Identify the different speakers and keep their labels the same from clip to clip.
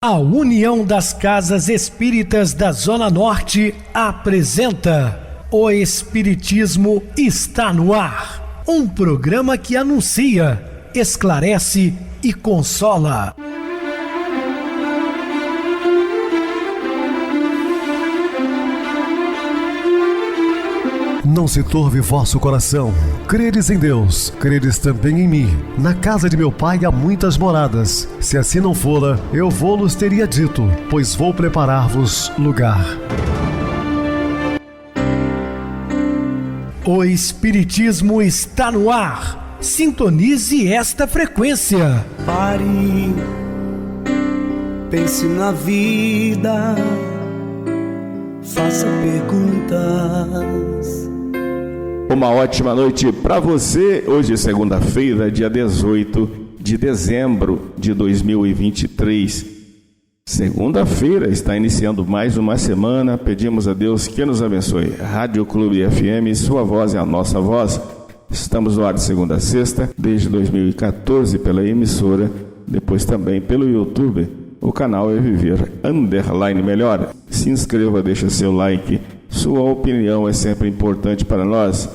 Speaker 1: A União das Casas Espíritas da Zona Norte apresenta O Espiritismo está no ar. Um programa que anuncia, esclarece e consola.
Speaker 2: Não se turve vosso coração. Credes em Deus, credes também em mim. Na casa de meu pai há muitas moradas. Se assim não fora, eu vou-los teria dito, pois vou preparar-vos lugar.
Speaker 1: O Espiritismo está no ar. Sintonize esta frequência.
Speaker 3: Pare, pense na vida, faça perguntas.
Speaker 4: Uma ótima noite para você. Hoje é segunda-feira, dia 18 de dezembro de 2023. Segunda-feira, está iniciando mais uma semana. Pedimos a Deus que nos abençoe. Rádio Clube FM, sua voz é a nossa voz. Estamos no ar de segunda a sexta, desde 2014 pela emissora, depois também pelo YouTube. O canal é Viver _ Melhor. Se inscreva, deixa seu like. Sua opinião é sempre importante para nós.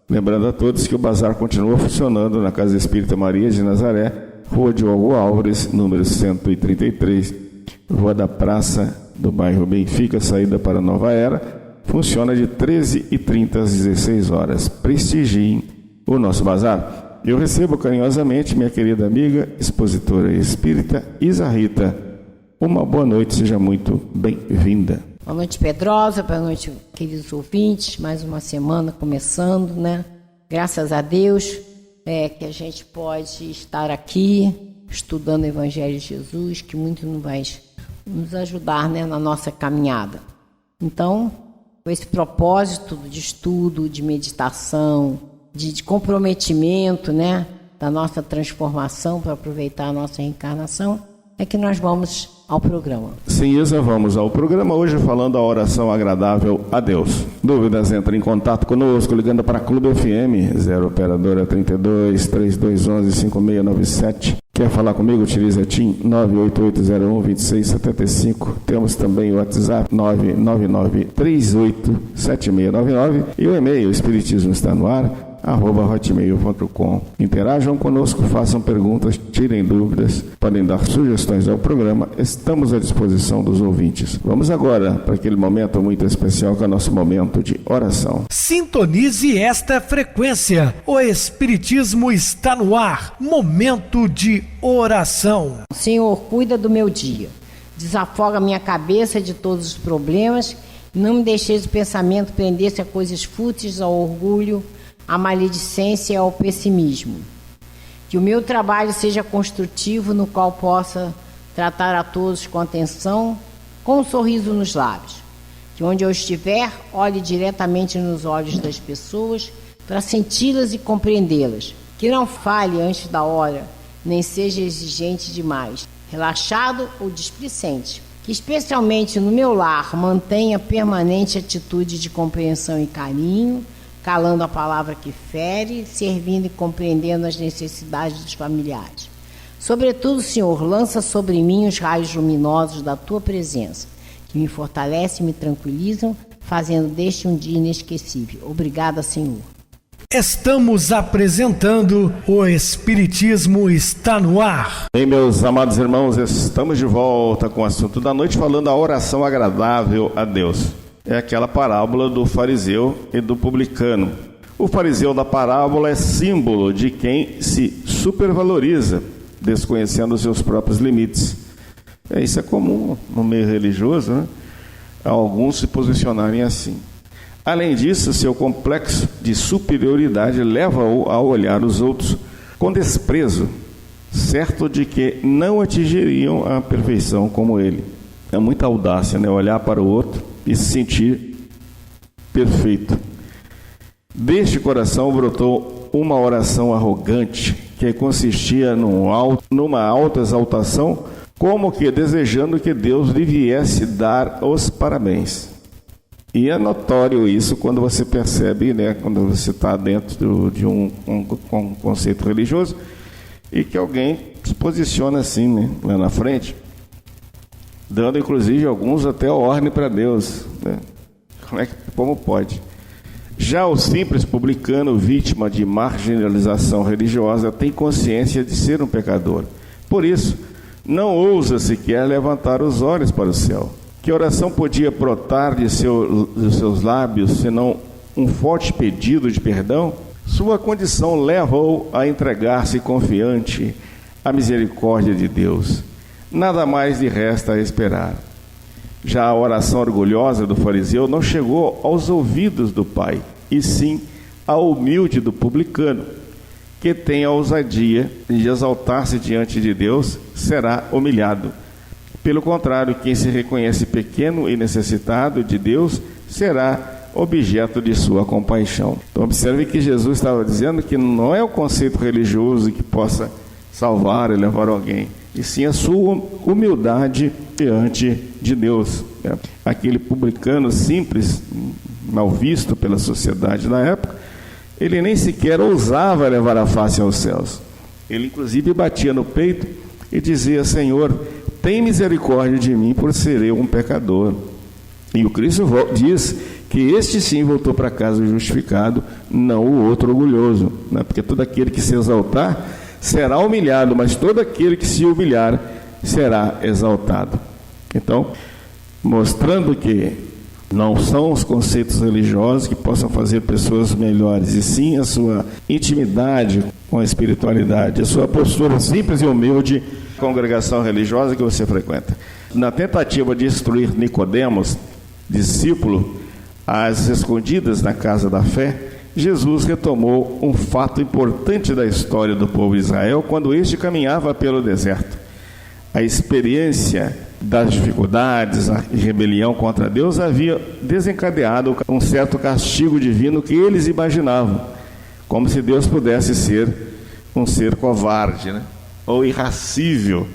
Speaker 4: Lembrando a todos que o bazar continua funcionando na Casa Espírita Maria de Nazaré, Rua Diogo Álvares, número 133, Rua da Praça do bairro Benfica, saída para Nova Era. Funciona de 13h30 às 16 horas. Prestigiem o nosso bazar. Eu recebo carinhosamente minha querida amiga, expositora espírita Isa Rita. Uma boa noite, seja muito bem-vinda.
Speaker 5: Boa noite, Pedrosa, boa noite, queridos ouvintes. Mais uma semana começando, né? Graças a Deus que a gente pode estar aqui estudando o Evangelho de Jesus, que muito vai nos ajudar, né, na nossa caminhada. Então, com esse propósito de estudo, de meditação, de comprometimento, né, da nossa transformação para aproveitar a nossa reencarnação, é que nós vamos ao programa.
Speaker 4: Sim, Isa, vamos ao programa hoje falando a oração agradável a Deus. Dúvidas, entre em contato conosco ligando para a Clube FM 0 operadora 32 3211 5697. Quer falar comigo? Utilize a TIM 988012675. Temos também o WhatsApp 999387699 e o e-mail espiritismo está no ar @hotmail.com. Interajam conosco, façam perguntas, tirem dúvidas, podem dar sugestões ao programa. Estamos à disposição dos ouvintes. Vamos agora para aquele momento muito especial que é o nosso momento de oração.
Speaker 1: Sintonize esta frequência. O Espiritismo está no ar. Momento de oração.
Speaker 5: Senhor, cuida do meu dia. Desafoga minha cabeça de todos os problemas. Não me deixeis o pensamento prender-se a coisas fúteis, ao orgulho, a maledicência e ao pessimismo. Que o meu trabalho seja construtivo, no qual possa tratar a todos com atenção, com um sorriso nos lábios. Que onde eu estiver, olhe diretamente nos olhos das pessoas para senti-las e compreendê-las. Que não fale antes da hora, nem seja exigente demais, relaxado ou displicente. Que especialmente no meu lar mantenha permanente atitude de compreensão e carinho, calando a palavra que fere, servindo e compreendendo as necessidades dos familiares. Sobretudo, Senhor, lança sobre mim os raios luminosos da Tua presença, que me fortalecem e me tranquilizam, fazendo deste um dia inesquecível. Obrigada, Senhor.
Speaker 1: Estamos apresentando O Espiritismo está no ar.
Speaker 4: Bem, meus amados irmãos, estamos de volta com o assunto da noite, falando a oração agradável a Deus. É aquela parábola do fariseu e do publicano. O fariseu da parábola é símbolo de quem se supervaloriza, desconhecendo os seus próprios limites. Isso é comum no meio religioso, né? Alguns se posicionarem assim. Além disso, seu complexo de superioridade leva-o a olhar os outros com desprezo, certo de que não atingiriam a perfeição como ele. É muita audácia, né? Olhar para o outro e se sentir perfeito. Deste coração brotou uma oração arrogante que consistia numa alta exaltação, como que desejando que Deus lhe viesse dar os parabéns. E é notório isso quando você percebe, né, quando você está dentro de um conceito religioso e que alguém se posiciona assim, né, lá na frente, dando inclusive alguns até ordem para Deus, né? Como pode? Já o simples publicano, vítima de marginalização religiosa, tem consciência de ser um pecador. Por isso, não ousa sequer levantar os olhos para o céu. Que oração podia brotar de seus lábios, senão um forte pedido de perdão? Sua condição leva-o a entregar-se confiante à misericórdia de Deus. Nada mais lhe resta a esperar. Já a oração orgulhosa do fariseu não chegou aos ouvidos do Pai, e sim ao humilde do publicano, que tem a ousadia de exaltar-se diante de Deus, será humilhado. Pelo contrário, quem se reconhece pequeno e necessitado de Deus, será objeto de sua compaixão. Então observe que Jesus estava dizendo que não é o conceito religioso que possa salvar e levar alguém, e sim a sua humildade diante de Deus. Aquele publicano simples, mal visto pela sociedade na época, ele nem sequer ousava levar a face aos céus. Ele inclusive batia no peito e dizia: Senhor, tem misericórdia de mim, por ser eu um pecador. E o Cristo diz que este sim voltou para casa justificado, não o outro orgulhoso, né? Porque todo aquele que se exaltar será humilhado, mas todo aquele que se humilhar será exaltado. Então, mostrando que não são os conceitos religiosos que possam fazer pessoas melhores, e sim a sua intimidade com a espiritualidade, a sua postura simples e humilde, congregação religiosa que você frequenta. Na tentativa de instruir Nicodemos, discípulo, às escondidas na casa da fé, Jesus retomou um fato importante da história do povo de Israel quando este caminhava pelo deserto. A experiência das dificuldades e rebelião contra Deus havia desencadeado um certo castigo divino que eles imaginavam, como se Deus pudesse ser um ser covarde, né? Ou irracível,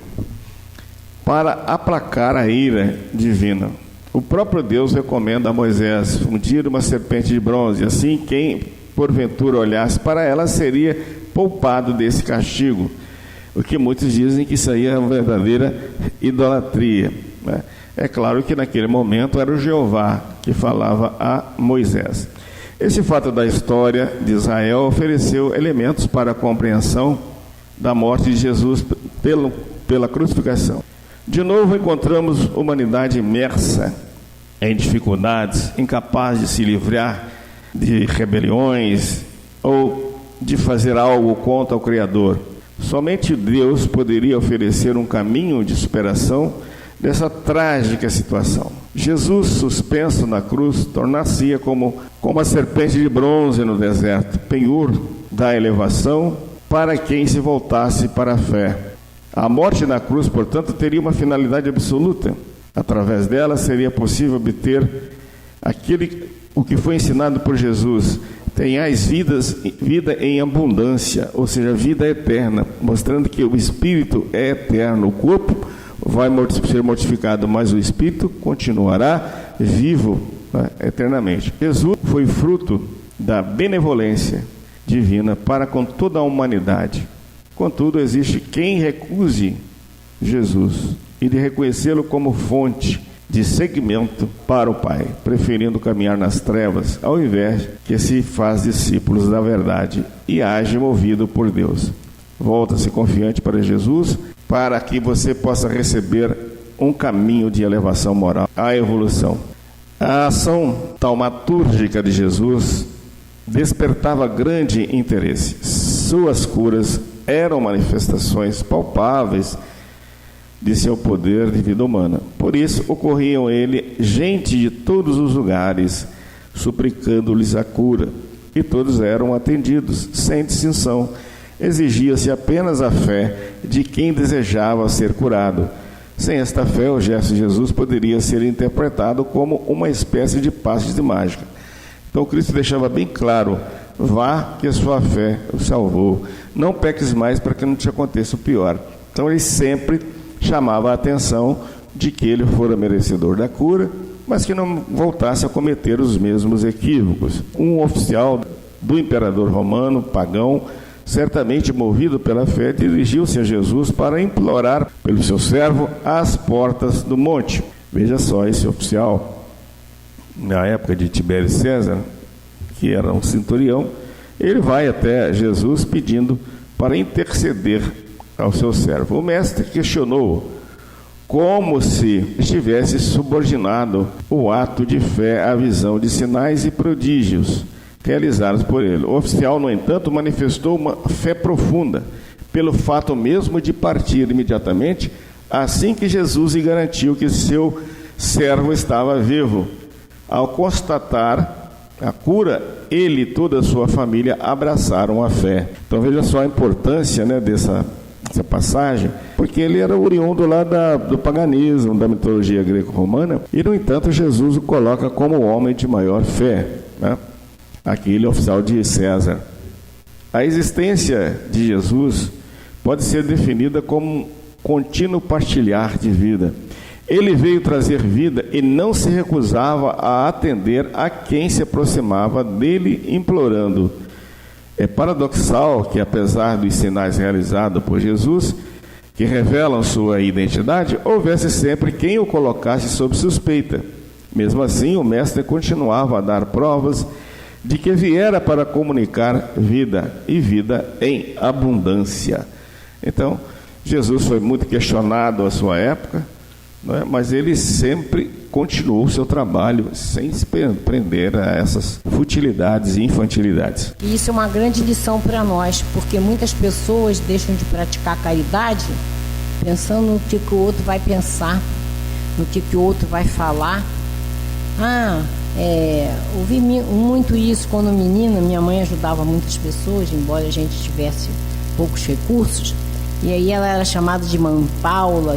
Speaker 4: para aplacar a ira divina. O próprio Deus recomenda a Moisés fundir uma serpente de bronze, assim quem porventura olhasse para ela seria poupado desse castigo. O que muitos dizem que isso aí é uma verdadeira idolatria, né? É claro que naquele momento era o Jeová que falava a Moisés. Esse fato da história de Israel ofereceu elementos para a compreensão da morte de Jesus pela crucificação. De novo encontramos humanidade imersa em dificuldades, incapaz de se livrar de rebeliões ou de fazer algo contra o Criador. Somente Deus poderia oferecer um caminho de superação dessa trágica situação. Jesus, suspenso na cruz, tornar-se-ia como a serpente de bronze no deserto, penhor da elevação para quem se voltasse para a fé. A morte na cruz, portanto, teria uma finalidade absoluta. Através dela seria possível obter o que foi ensinado por Jesus: tenhais vida em abundância, ou seja, vida eterna, mostrando que o Espírito é eterno. O corpo vai ser mortificado, mas o Espírito continuará vivo, né, eternamente. Jesus foi fruto da benevolência divina para com toda a humanidade. Contudo, existe quem recuse Jesus e de reconhecê-lo como fonte de seguimento para o Pai, preferindo caminhar nas trevas, ao invés que se faz discípulos da verdade e age movido por Deus. Volta-se confiante para Jesus, para que você possa receber um caminho de elevação moral, a evolução. A ação taumatúrgica de Jesus despertava grande interesse. Suas curas eram manifestações palpáveis de seu poder de vida humana. Por isso, ocorriam a ele gente de todos os lugares, suplicando-lhes a cura, e todos eram atendidos, sem distinção. Exigia-se apenas a fé de quem desejava ser curado. Sem esta fé, o gesto de Jesus poderia ser interpretado como uma espécie de passe de mágica. Então, Cristo deixava bem claro: vá que a sua fé o salvou. Não peques mais para que não te aconteça o pior. Então, ele sempre chamava a atenção de que ele fora merecedor da cura, mas que não voltasse a cometer os mesmos equívocos. Um oficial do imperador romano, pagão, certamente movido pela fé, dirigiu-se a Jesus para implorar pelo seu servo às portas do monte. Veja só, esse oficial, na época de Tibério César, que era um centurião, ele vai até Jesus pedindo para interceder ao seu servo. O mestre questionou como se estivesse subordinado o ato de fé à visão de sinais e prodígios realizados por ele. O oficial, no entanto, manifestou uma fé profunda, pelo fato mesmo de partir imediatamente, assim que Jesus lhe garantiu que seu servo estava vivo. Ao constatar a cura, ele e toda a sua família abraçaram a fé. Então veja só a importância, né, dessa passagem, porque ele era oriundo lá do paganismo, da mitologia greco-romana, e no entanto Jesus o coloca como o homem de maior fé, né? Aquele oficial de César. A existência de Jesus pode ser definida como um contínuo partilhar de vida. Ele veio trazer vida e não se recusava a atender a quem se aproximava dele implorando. É paradoxal que, apesar dos sinais realizados por Jesus, que revelam sua identidade, houvesse sempre quem o colocasse sob suspeita. Mesmo assim, o mestre continuava a dar provas de que viera para comunicar vida, e vida em abundância. Então, Jesus foi muito questionado à sua época, não é? Mas ele sempre continuou o seu trabalho sem se prender a essas futilidades e infantilidades.
Speaker 5: E isso é uma grande lição para nós, porque muitas pessoas deixam de praticar a caridade pensando no que o outro vai pensar, no que o outro vai falar. Ouvi muito isso quando menina. Minha mãe ajudava muitas pessoas, embora a gente tivesse poucos recursos, e aí ela era chamada de irmã Paula,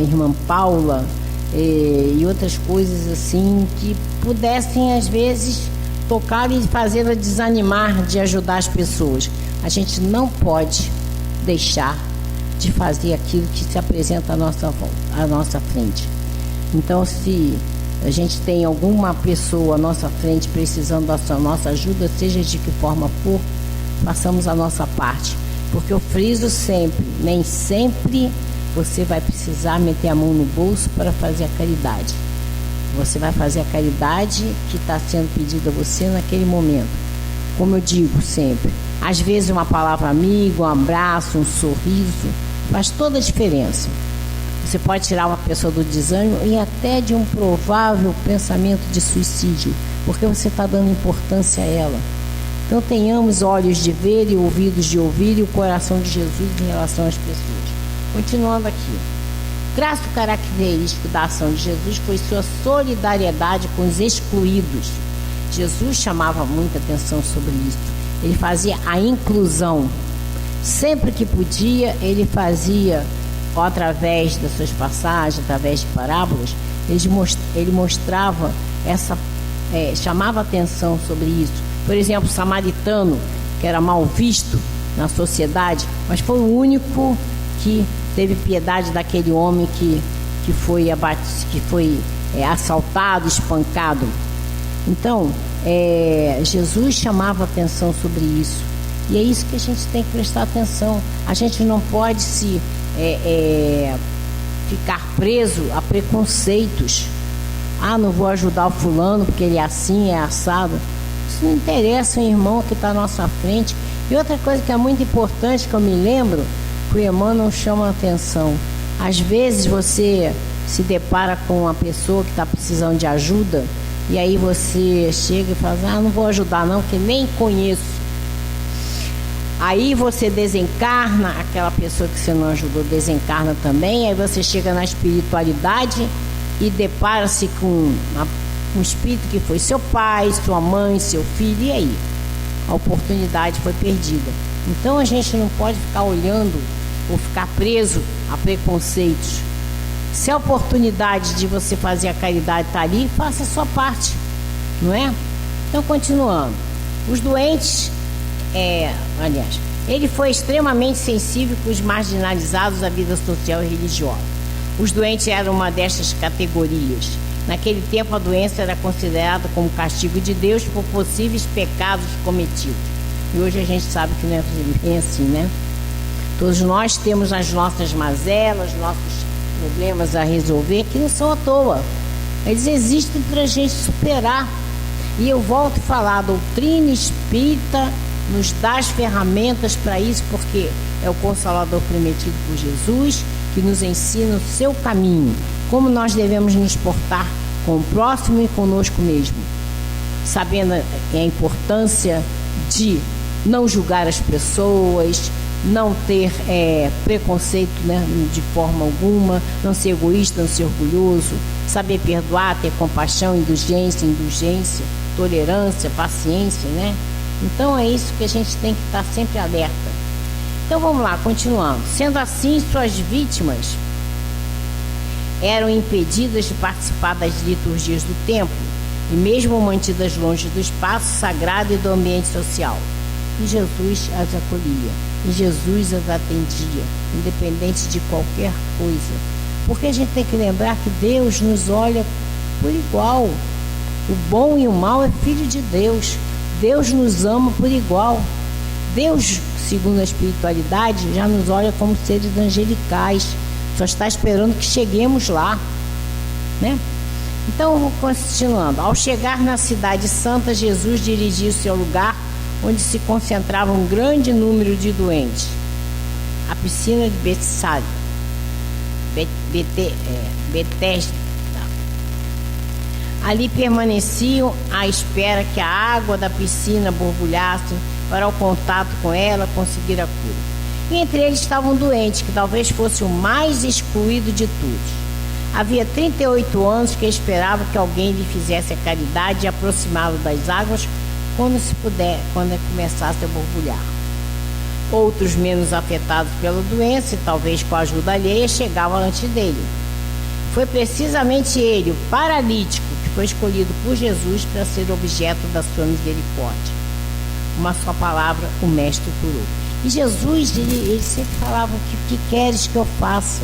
Speaker 5: e outras coisas assim que pudessem às vezes tocar e fazê-la desanimar de ajudar as pessoas. A gente não pode deixar de fazer aquilo que se apresenta à nossa frente. Então, se a gente tem alguma pessoa à nossa frente precisando da nossa ajuda, seja de que forma for, façamos a nossa parte. Porque eu friso sempre, nem sempre você vai precisar meter a mão no bolso para fazer a caridade. Você vai fazer a caridade que está sendo pedida a você naquele momento. Como eu digo sempre, às vezes uma palavra amiga, um abraço, um sorriso, faz toda a diferença. Você pode tirar uma pessoa do desânimo e até de um provável pensamento de suicídio, porque você está dando importância a ela. Então tenhamos olhos de ver e ouvidos de ouvir e o coração de Jesus em relação às pessoas. Continuando aqui. Traço característico da ação de Jesus foi sua solidariedade com os excluídos. Jesus chamava muita atenção sobre isso. Ele fazia a inclusão. Sempre que podia, ele fazia, através das suas passagens, através de parábolas, ele mostrava chamava atenção sobre isso. Por exemplo, o samaritano, que era mal visto na sociedade, mas foi o único que teve piedade daquele homem que foi assaltado, espancado. Então, Jesus chamava atenção sobre isso. E é isso que a gente tem que prestar atenção. A gente não pode ficar preso a preconceitos. Não vou ajudar o fulano porque ele é assim, é assado. Isso não interessa o irmão que está à nossa frente. E outra coisa que é muito importante, que eu me lembro, que o Emmanuel chama a atenção. Às vezes você se depara com uma pessoa que está precisando de ajuda, e aí você chega e fala, não vou ajudar não, que nem conheço. Aí você desencarna, aquela pessoa que você não ajudou desencarna também, aí você chega na espiritualidade e depara-se com um espírito que foi seu pai, sua mãe, seu filho, e aí? A oportunidade foi perdida. Então a gente não pode ficar olhando ou ficar preso a preconceitos. Se a oportunidade de você fazer a caridade está ali, faça a sua parte, não é? Então, continuando. Os doentes, ele foi extremamente sensível com os marginalizados da vida social e religiosa. Os doentes eram uma destas categorias. Naquele tempo, a doença era considerada como castigo de Deus por possíveis pecados cometidos. E hoje a gente sabe que não é bem assim, né? Todos nós temos as nossas mazelas, nossos problemas a resolver, que não são à toa. Eles existem para a gente superar. E eu volto a falar, a doutrina espírita nos dá as ferramentas para isso, porque é o Consolador prometido por Jesus, que nos ensina o seu caminho, como nós devemos nos portar com o próximo e conosco mesmo, sabendo a importância de não julgar as pessoas, não ter preconceito, né, de forma alguma, não ser egoísta, não ser orgulhoso, saber perdoar, ter compaixão, indulgência, tolerância, paciência, né? Então é isso que a gente tem que estar sempre alerta. Então vamos lá, continuando. Sendo assim, suas vítimas eram impedidas de participar das liturgias do templo e mesmo mantidas longe do espaço sagrado e do ambiente social. E Jesus as acolhia, e Jesus as atendia, independente de qualquer coisa. Porque a gente tem que lembrar que Deus nos olha por igual. O bom e o mal é filho de Deus. Deus nos ama por igual. Deus, segundo a espiritualidade, já nos olha como seres angelicais. Só está esperando que cheguemos lá, né? Então, vou continuando. Ao chegar na cidade santa, Jesus dirigiu-se ao lugar onde se concentrava um grande número de doentes. A piscina de Betesda. Ali permaneciam à espera que a água da piscina borbulhasse para, ao contato com ela, conseguir a cura. E entre eles estava um doente, que talvez fosse o mais excluído de todos. Havia 38 anos que esperava que alguém lhe fizesse a caridade e aproximá-lo das águas quando começasse a borbulhar. Outros, menos afetados pela doença e talvez com a ajuda alheia, chegavam antes dele. Foi precisamente ele, o paralítico, que foi escolhido por Jesus para ser objeto da sua misericórdia. Uma só palavra, o mestre curou. E Jesus, ele sempre falava: o que queres que eu faça?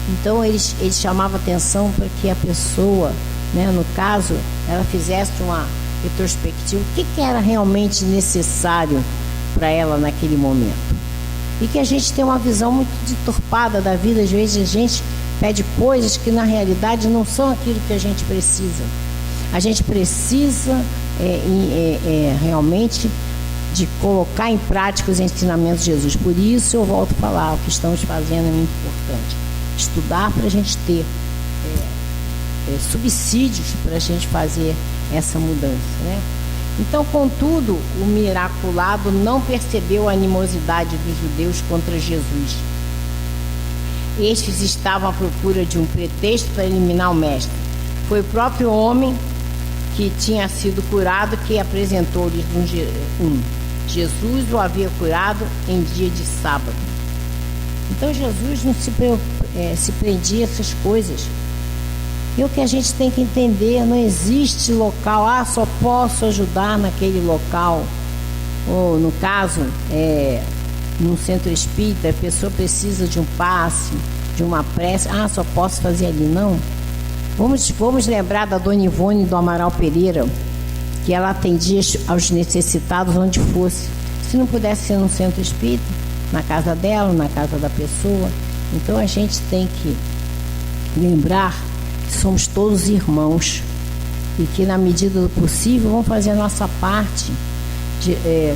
Speaker 5: Então ele chamava atenção para que a pessoa, né, no caso, ela fizesse uma retrospectiva, o que era realmente necessário para ela naquele momento. E que a gente tem uma visão muito deturpada da vida. Às vezes a gente pede coisas que na realidade não são aquilo que a gente precisa. A gente precisa realmente de colocar em prática os ensinamentos de Jesus. Por isso eu volto a falar, o que estamos fazendo é muito importante. Estudar para a gente ter subsídios para a gente fazer essa mudança, né? Então, contudo, o miraculado não percebeu a animosidade dos judeus contra Jesus. Estes estavam à procura de um pretexto para eliminar o mestre. Foi o próprio homem que tinha sido curado que apresentou-lhes Jesus o havia curado em dia de sábado. Então Jesus não se prendia a essas coisas. E o que a gente tem que entender, não existe local, só posso ajudar naquele local. Ou no caso, num centro espírita, a pessoa precisa de um passe, de uma prece, só posso fazer ali. Não. Vamos lembrar da Dona Ivone do Amaral Pereira, que ela atendia aos necessitados onde fosse. Se não pudesse ser num centro espírita, na casa dela, na casa da pessoa. Então a gente tem que lembrar que somos todos irmãos e que na medida do possível vamos fazer a nossa parte.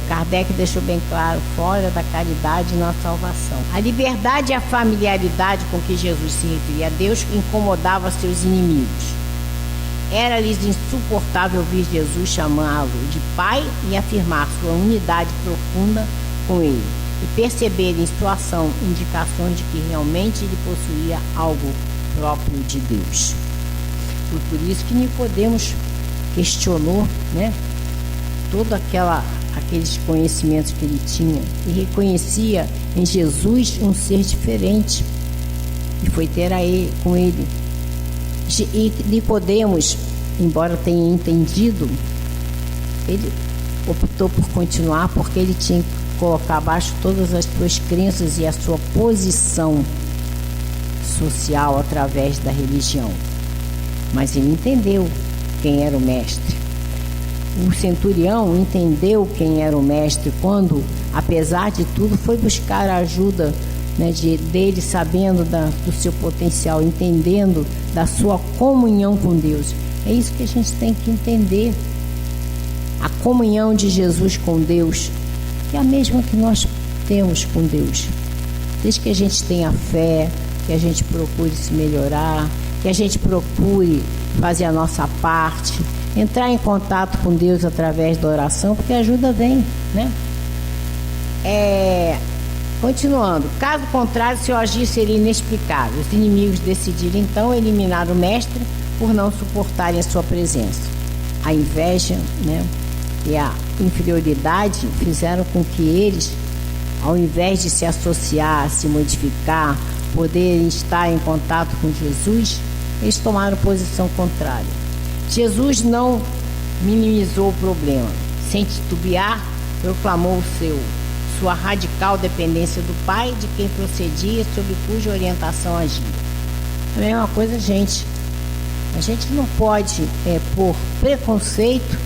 Speaker 5: Kardec deixou bem claro, fora da caridade na salvação. A liberdade e a familiaridade com que Jesus se referia a Deus incomodava seus inimigos. Era-lhes insuportável ouvir Jesus chamá-lo de Pai e afirmar sua unidade profunda com ele, e perceber em sua ação indicações de que realmente ele possuía algo próprio de Deus. Foi por isso que Nicodemos questionou, né, todo aqueles conhecimentos que ele tinha e reconhecia em Jesus um ser diferente, e foi ter com ele. E Nicodemos, embora tenha entendido, ele optou por continuar, porque ele tinha que colocar abaixo todas as suas crenças e a sua posição social através da religião. Mas ele entendeu quem era o mestre. O centurião entendeu quem era o mestre quando, apesar de tudo, foi buscar a ajuda, né, dele, sabendo do seu potencial, entendendo da sua comunhão com Deus. É isso que a gente tem que entender. A comunhão de Jesus com Deus é a mesma que nós temos com Deus. Desde que a gente tenha fé, que a gente procure se melhorar, que a gente procure fazer a nossa parte, entrar em contato com Deus através da oração, porque a ajuda vem, né? Continuando, caso contrário, seu agir seria inexplicável. Os inimigos decidiram então eliminar o mestre por não suportarem a sua presença. A inveja, né, e a inferioridade fizeram com que eles, ao invés de se associar, se modificar, poderem estar em contato com Jesus, eles tomaram posição contrária. Jesus não minimizou o problema. Sem titubear, proclamou sua radical dependência do Pai, de quem procedia, sob cuja orientação agia. A mesma coisa, a gente não pode, por preconceito,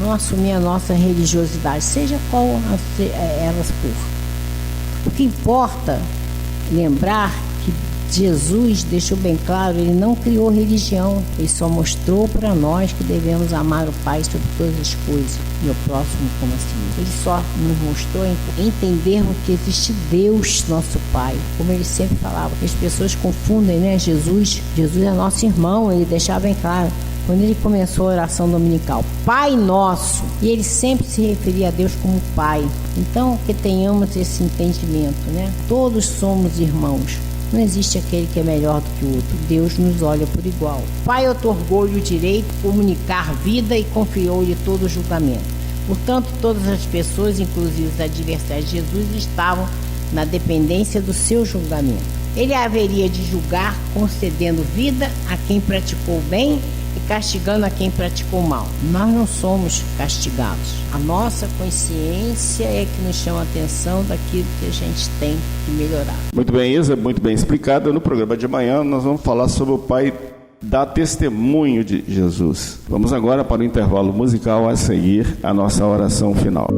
Speaker 5: não assumir a nossa religiosidade, seja qual elas for. O que importa lembrar que Jesus deixou bem claro, ele não criou religião, ele só mostrou para nós que devemos amar o Pai sobre todas as coisas e o próximo como assim. Ele só nos mostrou entendermos que existe Deus, nosso Pai, como ele sempre falava. As pessoas confundem, né? Jesus é nosso irmão, ele deixava bem claro. Quando ele começou a oração dominical, Pai Nosso, e ele sempre se referia a Deus como Pai. Então, que tenhamos esse entendimento, né? Todos somos irmãos. Não existe aquele que é melhor do que o outro. Deus nos olha por igual. Pai otorgou-lhe o direito de comunicar vida e confiou-lhe todo o julgamento. Portanto, todas as pessoas, inclusive os adversários de Jesus, estavam na dependência do seu julgamento. Ele haveria de julgar concedendo vida a quem praticou bem e castigando a quem praticou mal. Nós não somos castigados. A nossa consciência é que nos chama a atenção daquilo que a gente tem que melhorar.
Speaker 4: Muito bem, Isa, muito bem explicado. No programa de amanhã nós vamos falar sobre o Pai dar testemunho de Jesus. Vamos agora para o intervalo musical, a seguir a nossa oração final.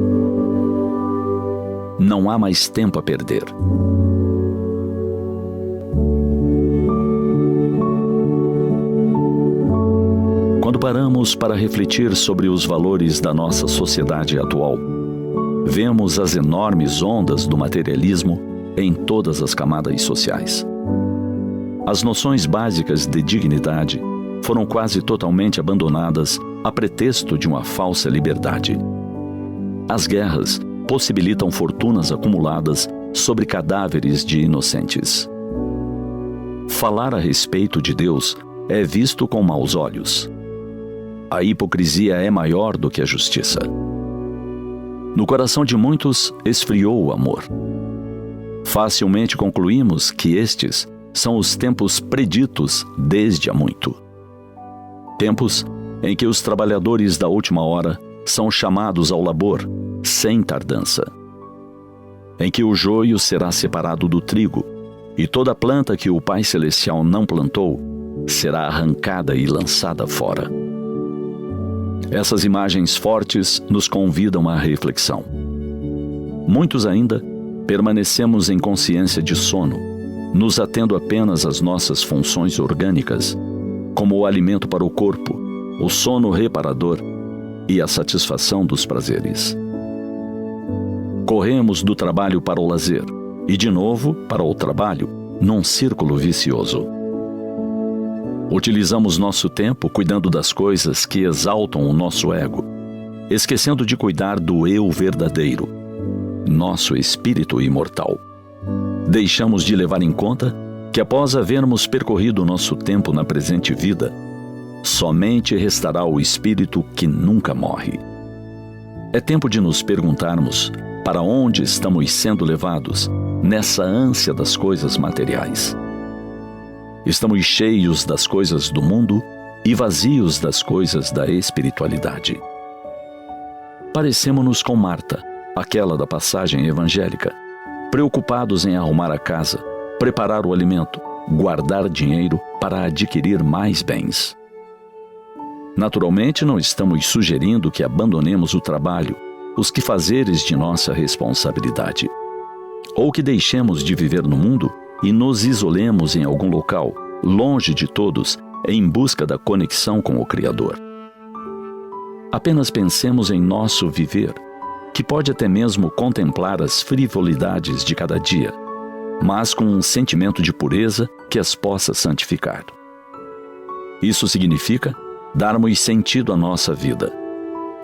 Speaker 6: Não há mais tempo a perder. Quando paramos para refletir sobre os valores da nossa sociedade atual, vemos as enormes ondas do materialismo em todas as camadas sociais. As noções básicas de dignidade foram quase totalmente abandonadas a pretexto de uma falsa liberdade. As guerras possibilitam fortunas acumuladas sobre cadáveres de inocentes. Falar a respeito de Deus é visto com maus olhos. A hipocrisia é maior do que a justiça. No coração de muitos esfriou o amor. Facilmente concluímos que estes são os tempos preditos desde há muito. Tempos em que os trabalhadores da última hora são chamados ao labor sem tardança. Em que o joio será separado do trigo e toda planta que o Pai Celestial não plantou será arrancada e lançada fora. Essas imagens fortes nos convidam à reflexão. Muitos ainda permanecemos em consciência de sono, nos atendo apenas às nossas funções orgânicas, como o alimento para o corpo, o sono reparador e a satisfação dos prazeres. Corremos do trabalho para o lazer e de novo para o trabalho, num círculo vicioso. Utilizamos nosso tempo cuidando das coisas que exaltam o nosso ego, esquecendo de cuidar do eu verdadeiro, nosso espírito imortal. Deixamos de levar em conta que após havermos percorrido nosso tempo na presente vida, somente restará o espírito que nunca morre. É tempo de nos perguntarmos para onde estamos sendo levados nessa ânsia das coisas materiais. Estamos cheios das coisas do mundo e vazios das coisas da espiritualidade. Parecemos-nos com Marta, aquela da passagem evangélica, preocupados em arrumar a casa, preparar o alimento, guardar dinheiro para adquirir mais bens. Naturalmente, não estamos sugerindo que abandonemos o trabalho, os quefazeres de nossa responsabilidade, ou que deixemos de viver no mundo e nos isolemos em algum local, longe de todos, em busca da conexão com o Criador. Apenas pensemos em nosso viver, que pode até mesmo contemplar as frivolidades de cada dia, mas com um sentimento de pureza que as possa santificar. Isso significa darmos sentido à nossa vida,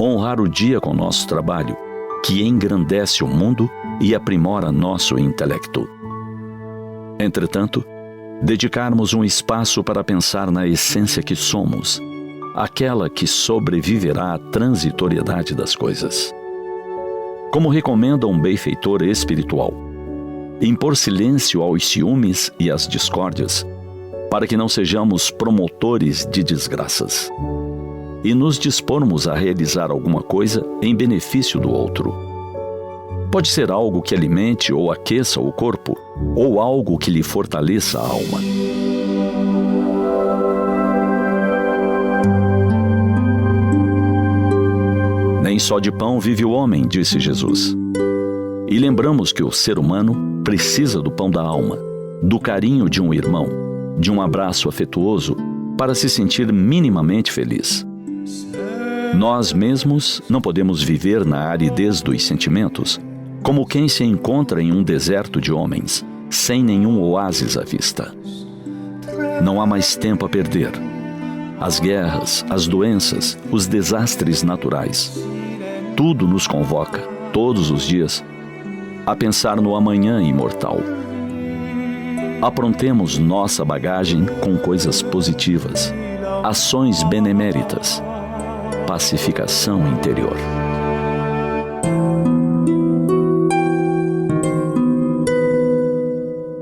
Speaker 6: honrar o dia com nosso trabalho, que engrandece o mundo e aprimora nosso intelecto. Entretanto, dedicarmos um espaço para pensar na essência que somos, aquela que sobreviverá à transitoriedade das coisas. Como recomenda um benfeitor espiritual, impor silêncio aos ciúmes e às discórdias, para que não sejamos promotores de desgraças, e nos dispormos a realizar alguma coisa em benefício do outro. Pode ser algo que alimente ou aqueça o corpo, ou algo que lhe fortaleça a alma. Nem só de pão vive o homem, disse Jesus. E lembramos que o ser humano precisa do pão da alma, do carinho de um irmão, de um abraço afetuoso, para se sentir minimamente feliz. Nós mesmos não podemos viver na aridez dos sentimentos, como quem se encontra em um deserto de homens, sem nenhum oásis à vista. Não há mais tempo a perder. As guerras, as doenças, os desastres naturais, tudo nos convoca, todos os dias, a pensar no amanhã imortal. Aprontemos nossa bagagem com coisas positivas, ações beneméritas, pacificação interior.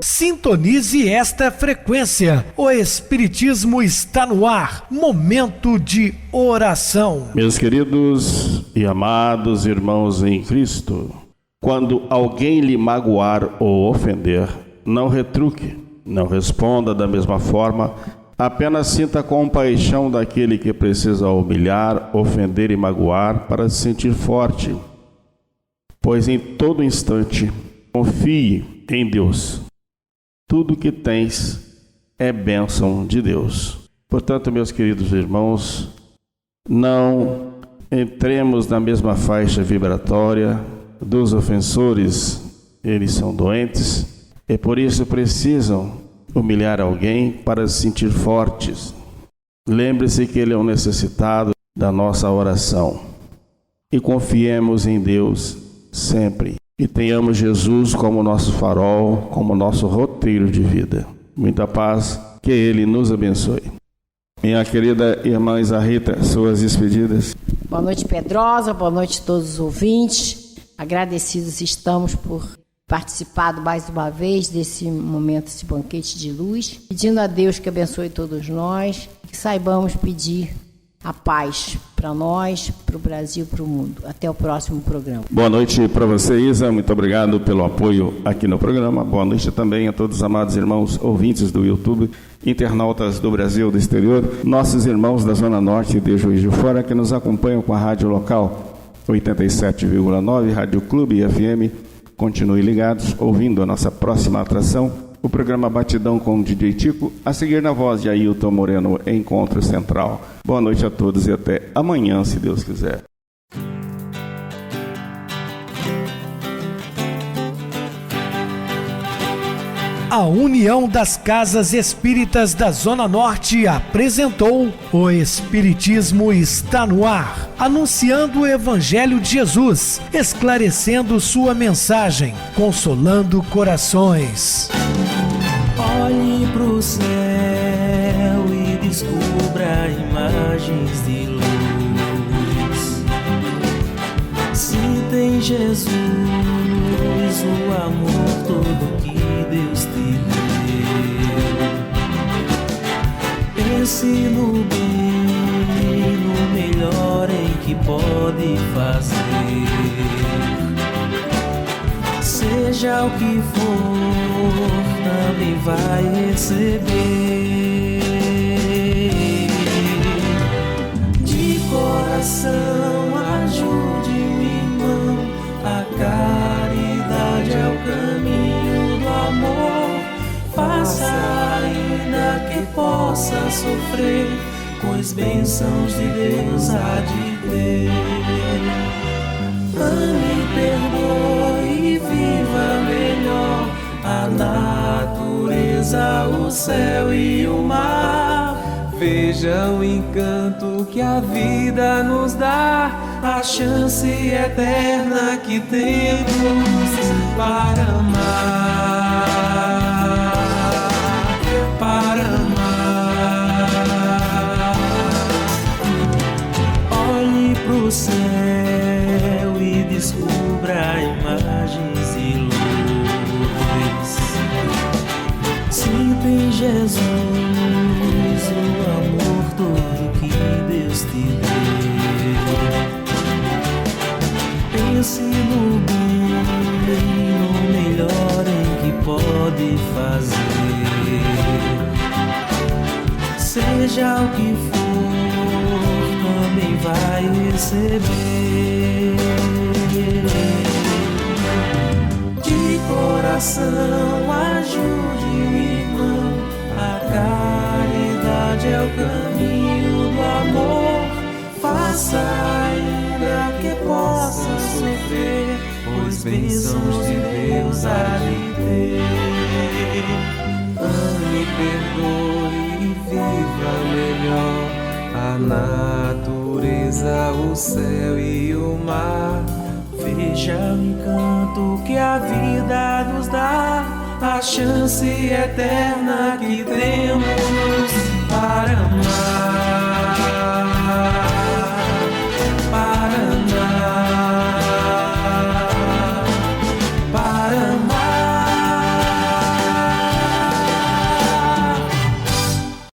Speaker 1: Sintonize esta frequência. O Espiritismo está no ar. Momento de oração.
Speaker 4: Meus queridos e amados irmãos em Cristo, quando alguém lhe magoar ou ofender, não retruque, não responda da mesma forma, apenas sinta compaixão daquele que precisa humilhar, ofender e magoar para se sentir forte, pois em todo instante confie em Deus. Tudo que tens é bênção de Deus. Portanto, meus queridos irmãos, não entremos na mesma faixa vibratória dos ofensores. Eles são doentes e por isso precisam humilhar alguém para se sentir fortes. Lembre-se que ele é um necessitado da nossa oração. E confiemos em Deus sempre. E tenhamos Jesus como nosso farol, como nosso roteiro de vida. Muita paz, que Ele nos abençoe. Minha querida irmã Isarrita, suas despedidas.
Speaker 5: Boa noite, Pedrosa, boa noite a todos os ouvintes. Agradecidos estamos por participar mais uma vez desse momento, esse banquete de luz. Pedindo a Deus que abençoe todos nós, que saibamos pedir a paz para nós, para o Brasil, para o mundo. Até o próximo programa.
Speaker 4: Boa noite para você, Isa. Muito obrigado pelo apoio aqui no programa. Boa noite também a todos os amados irmãos ouvintes do YouTube, internautas do Brasil e do exterior, nossos irmãos da Zona Norte de Juiz de Fora que nos acompanham com a rádio local 87,9, Rádio Clube FM. Continue ligados, ouvindo a nossa próxima atração, o programa Batidão com o DJ Tico, a seguir na voz de Ailton Moreno, Encontro Central. Boa noite a todos e até amanhã, se Deus quiser.
Speaker 1: A União das Casas Espíritas da Zona Norte apresentou O Espiritismo está no ar, anunciando o Evangelho de Jesus, esclarecendo sua mensagem, consolando corações.
Speaker 3: Olhe pro céu e descubra imagens de luz. Se tem Jesus, o amor todo que Deus te deu. Pense no bem, no melhor em que pode fazer. Seja o que for, também vai receber. sofrer, pois bênçãos de Deus há de ter. Ame, perdoe e viva melhor a natureza, o céu e o mar. Veja o encanto que a vida nos dá, a chance eterna que temos para amar, para amar. Olhe pro céu e descubra imagens e luz. Sinta em Jesus o amor todo que Deus te deu. Pense no bem, no melhor em que pode fazer. Seja o que for, também vai receber. De coração ajude o irmão, a caridade é o caminho do amor. Faça ainda que possa sofrer, pois bênçãos de Deus há de ter. Ame, perdoe e viva melhor a natureza, o céu e o mar. Veja o encanto que a vida nos dá, a chance eterna que temos